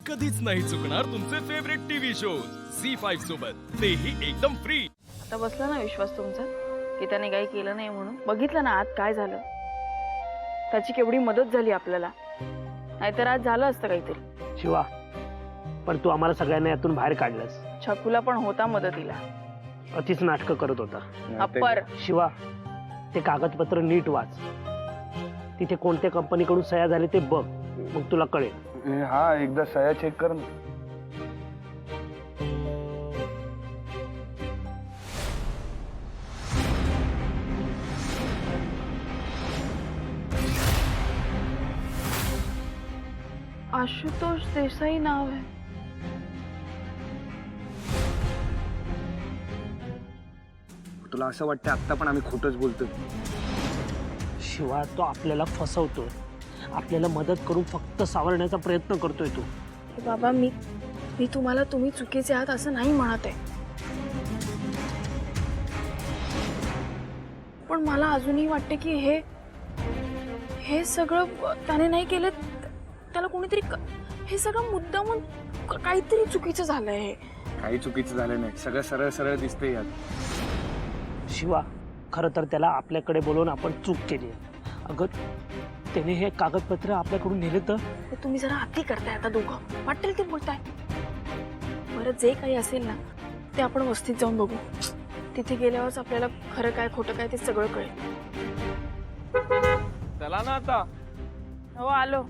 कधीच नाही चुकणार तुमचे फेवरेट टीव्ही शोज झी5 सोबत, तेही एकदम फ्री। आता बसला ना विश्वास तुमचा की त्याने काही केलं नाही म्हणून? बघितलं ना आज काय झालं, त्याची केवढी मदत झाली आपल्याला, नाहीतर आज झालं असतं काहीतरी। शिवा, पण तू आम्हाला सगळ्यांना यातून बाहेर काढलंस। छकुला पण होता मदतीला, अतिच नाटकं करत होता। अप्पर शिवा, ते कागदपत्र नीट वाच, तिथे कोणत्या कंपनीकडून सह्या झाली ते बघ, मग तुला कळेल। हा, एकदा सह्या चेक कर ना। आशुतोष देसाई नाव आहे। तुला असं वाटतं आता पण आम्ही खोटंच बोलतोय? शिवा, तो आपल्याला फसवतोय, आपल्याला मदत करून फक्त सावरण्याचा प्रयत्न करतोय तू। बाबा, मी तुम्हाला तुम्ही चुकीचे आहात असं नाही म्हणत आहे, पण मला अजूनही वाटते की हे सगळं त्याने नाही केलं, त्याला कोणीतरी हे सगळं मुद्दामून काहीतरी चुकीचं झालंय। हे काही चुकीचं झालं नाही, सगळं सरळ सरळ दिसतंय यात। शिवा, खरं तर त्याला आपल्याकडे बोलवून आपण चूक केली आहे। अगं, त्याने हे कागदपत्र आपल्याकडून नेले तर तुम्ही जरा अति करताय आता दोघं, वाटेल ते बोलताय। बरं, जे काही असेल ना ते आपण वस्तीत जाऊन बघू, तिथे गेल्यावरच आपल्याला खरं काय खोटं काय ते सगळं कळेल। चला ना आता। हो, आलो।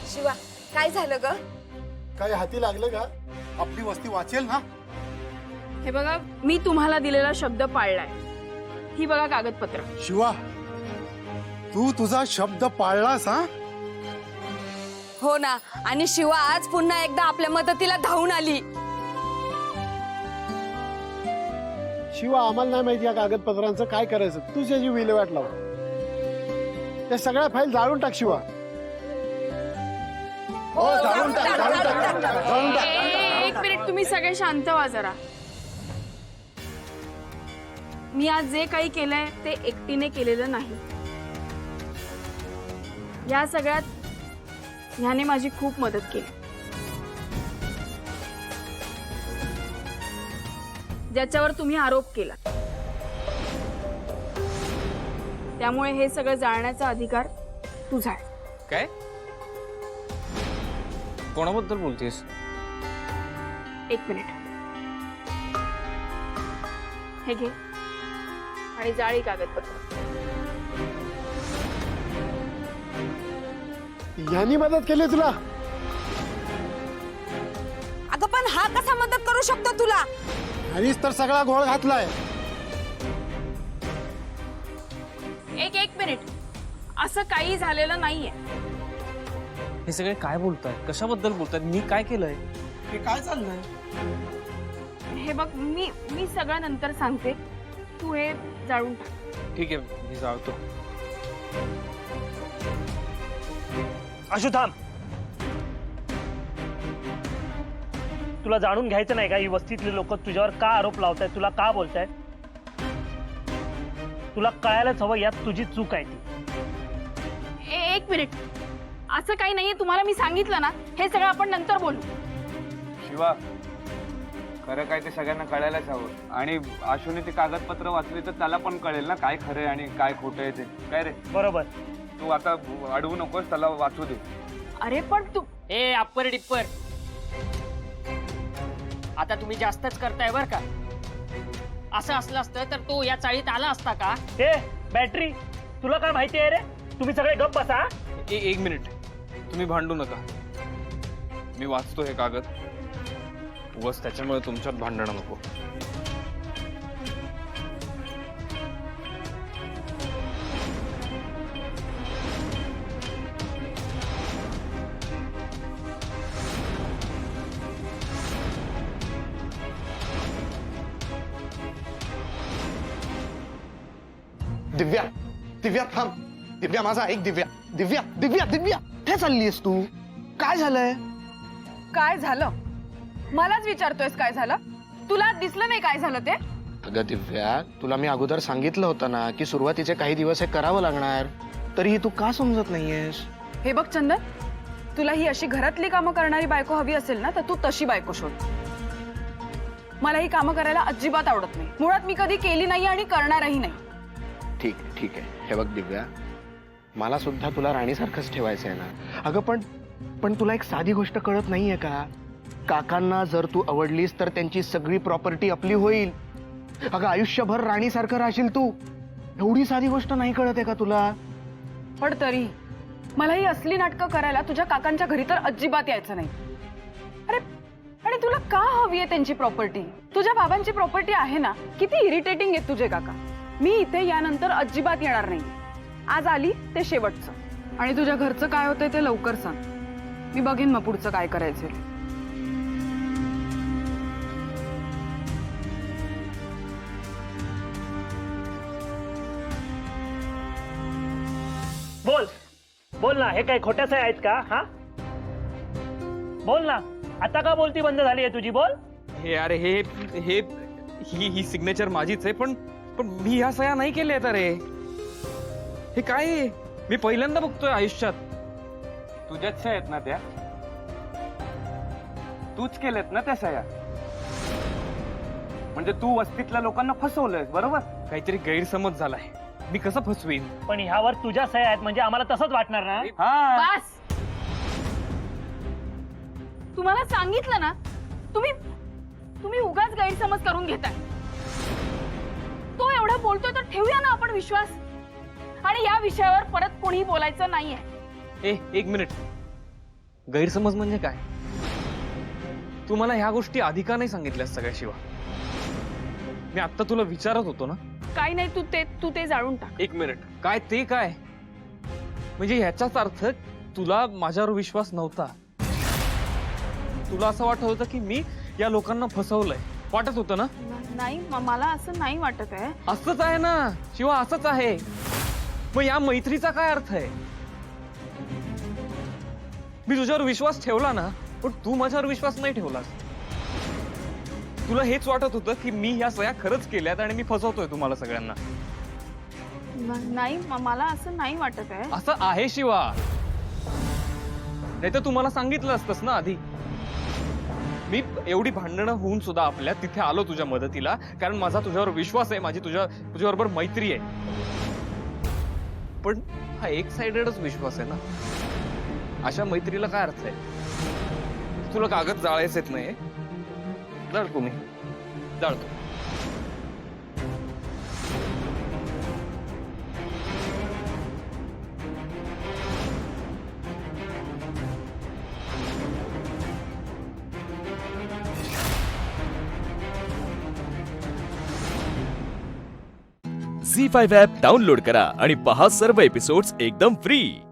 शिवा, काय झालं ग? काय हाती लागलं का? आपली वस्ती वाचेल ना? हे बघा, मी तुम्हाला दिलेला शब्द पाळलाय। ही बघा कागदपत्र। शिवा, तू तुझा शब्द पाळलास हा? हो ना, आणि शिवा आज पुन्हा एकदा आपल्या मदतीला धावून आली। शिवा, आम्हाला नाही माहिती या कागदपत्रांचं काय करायचं, तू त्याची विल्हेवाट लाव। त्या सगळ्या फाईल जाळून टाक शिवा। हो, जाळून टाक, जाळून टाक, जाळून टाक। एक मिनिट, तुम्ही सगळे शांत व्हा जरा। मी आज जे काही केलंय ते एकटीने केलेलं नाही, या सगळ्यात ह्याने माझी खूप मदत केली, ज्याच्यावर तुम्ही आरोप केला, त्यामुळे हे सगळं जाणण्याचा अधिकार तुझा आहे। काय? कोणाबद्दल बोलतेस? एक मिनिट, हे घे आणि जाळी कागदपत्र। यांनी मदत केली तुला? अगं, पण हा कसा मदत करू शकतो तुला? यांनीच तर सगळा घोळ घातलाय। एक मिनिट, असं काही झालेलं नाहीये। हे सगळे काय बोलताय? कशाबद्दल बोलताय? मी काय केलंय? हे काय चाललंय? हे बघ, मी सगळं नंतर सांगते, तू हे जाळून टाक। ठीक आहे, मी जाळतो। अशू, थांब। तुला जाणून घ्यायचं नाही का ही वस्तीतले लोक तुझ्यावर का आरोप लावतायत, तुला का बोलतायत? तुला कळायलाच हवं यात तुझी चूक आहे ती। एक मिनिट, असं काही नाहीये, तुम्हाला मी सांगितलं ना, हे सगळं आपण नंतर बोलू। शिवा, खरं काय ते सगळ्यांना कळायलाच हवं, आणि आशूने ते कागदपत्र वाचले तर त्याला पण कळेल ना काय खरं आहे आणि काय खोटं आहे ते। काय रे? बरोबर। तू आता अडवू नकोस, त्याला वाचू दे। अरे पण तू ए अप्पर डिप्पर, आता तुम्ही जास्तच करताय बर का? असं असलं असतं तर तो या चाळीत आला असता का? हे बॅटरी, तुला काय माहिती आहे रे? तुम्ही सगळे गप्प बसा। एक मिनिट, तुम्ही भांडू नका, मी वाचतो हे कागद, बस त्याच्यामुळे तुमच्यात भांडणं नको। दिव्या, दिव्या थांब। दिव्या, माझा ऐक। दिव्या, दिव्या, दिव्या, दिव्या, काय चाललीस तू? काय झालंय? काय झालं? मलाच विचारतोयस काय झालं? तुला दिसलं नाही काय झालं ते? अगं दिव्या, तुला मी अगोदर सांगितलं होतं ना की सुरुवातीचे काही दिवस हे करावं लागणार, तरीही तू का समजत नाहीयेस? हे बघ चंदन, तुला ही अशी घरातली कामं करणारी बायको हवी असेल ना, तर तू तशी बायको शोध. मला ही कामं करायला अजिबात आवडत नाही. मुळात मी कधी केली नाही आणि करणारही नाही. ठीक आहे, ठीक आहे. हे बघ दिव्या, मला सुद्धा तुला राणीसारखंच ठेवायचं आहे ना. अगं पण तुला एक साधी गोष्ट कळत नाहीये का? काकांना जर तू आवडलीस तर त्यांची सगळी प्रॉपर्टी आपली होईल. अगं आयुष्यभर राणीसारखं राहशील तू. एवढी साधी गोष्ट नाही कळत आहे का तुला? पण तरी मला ही असली नाटकं करायला तुझ्या काकांच्या घरी तर अजिबात यायचं नाही. अरे आणि तुला का हवी आहे त्यांची प्रॉपर्टी? तुझ्या बाबांची प्रॉपर्टी आहे ना. किती इरिटेटिंग आहेत तुझे काका. मी इथे यानंतर अजिबात येणार नाही. आज आली ते शेवटचं. आणि तुझ्या घरचं काय होतंय ते लवकर सांग. मी बघीन मग पुढचं काय करायचं. बोल बोल ना, हे काय खोट्या सह्या आहेत का? हा बोल ना, आता का बोलती बंद झाली आहे तुझी? बोल. हे अरे हे हे ही सिग्नेचर माझीच आहे, पण पण मी ह्या सह्या नाही केल्या आहेत. अरे हे काय आहे? मी पहिल्यांदा बघतोय आयुष्यात. तुझ्याच सह्या आहेत ना त्या? तूच केलेत ना त्या सह्या? म्हणजे तू वस्तीतल्या लोकांना फसवलंय, बरोबर? काहीतरी गैरसमज झालाय. मी कसं फसवीन? पण ह्यावर तुझ्या सह्या आहेत म्हणजे आम्हाला तसंच वाटणार ना. हा, बस. तुम्हाला सांगितलं ना, तुम्ही उगाच गैरसमज करून घेताय. तो एवढा बोलतोय तर ठेवूया ना आपण विश्वास. आणि या विषयावर परत कोणी बोलायचं नाहीये. एक मिनिट. गैरसमज म्हणजे काय? तू मला ह्या गोष्टी आधी का नाही सांगितल्यास सगळ्या शिवा? मी आता तुला विचारत होतो ना. काही नाही, तू ते जाळून टाक. एक मिनिट. काय ते काय? म्हणजे ह्याचाच अर्थ तुला माझ्यावर विश्वास नव्हता. तुला असं वाटत होतं की मी या लोकांना फसवलंय. वाटत होतं ना? नाही, मला असं नाही वाटत आहे. असंच आहे ना शिवा, असंच आहे. मग या मैत्रीचा काय अर्थ आहे? मी तुझ्यावर विश्वास ठेवला ना, पण तू माझ्यावर विश्वास नाही ठेवलास. तुला हेच वाटत होतं की मी ह्या सह्या खरंच केल्यात आणि मी फसवतोय तुम्हाला सगळ्यांना. नाही, मला असं नाही वाटत आहे. असं आहे शिवा. नाही तर तुम्हाला सांगितलं असतंस ना आधी. मी एवढी भांडणं होऊन सुद्धा आपल्या तिथे आलो तुझ्या मदतीला, कारण माझा तुझ्यावर विश्वास आहे, माझी तुझ्याबरोबर मैत्री आहे. पण हा एक साइडेडच विश्वास आहे ना. अशा मैत्रीला काय अर्थ आहे? तुला कागद जाळायच येत नाही? जाळतो मी, जाळतो. झी5 ॲप डाउनलोड करा आणि पहा सर्व एपिसोड्स एकदम फ्री.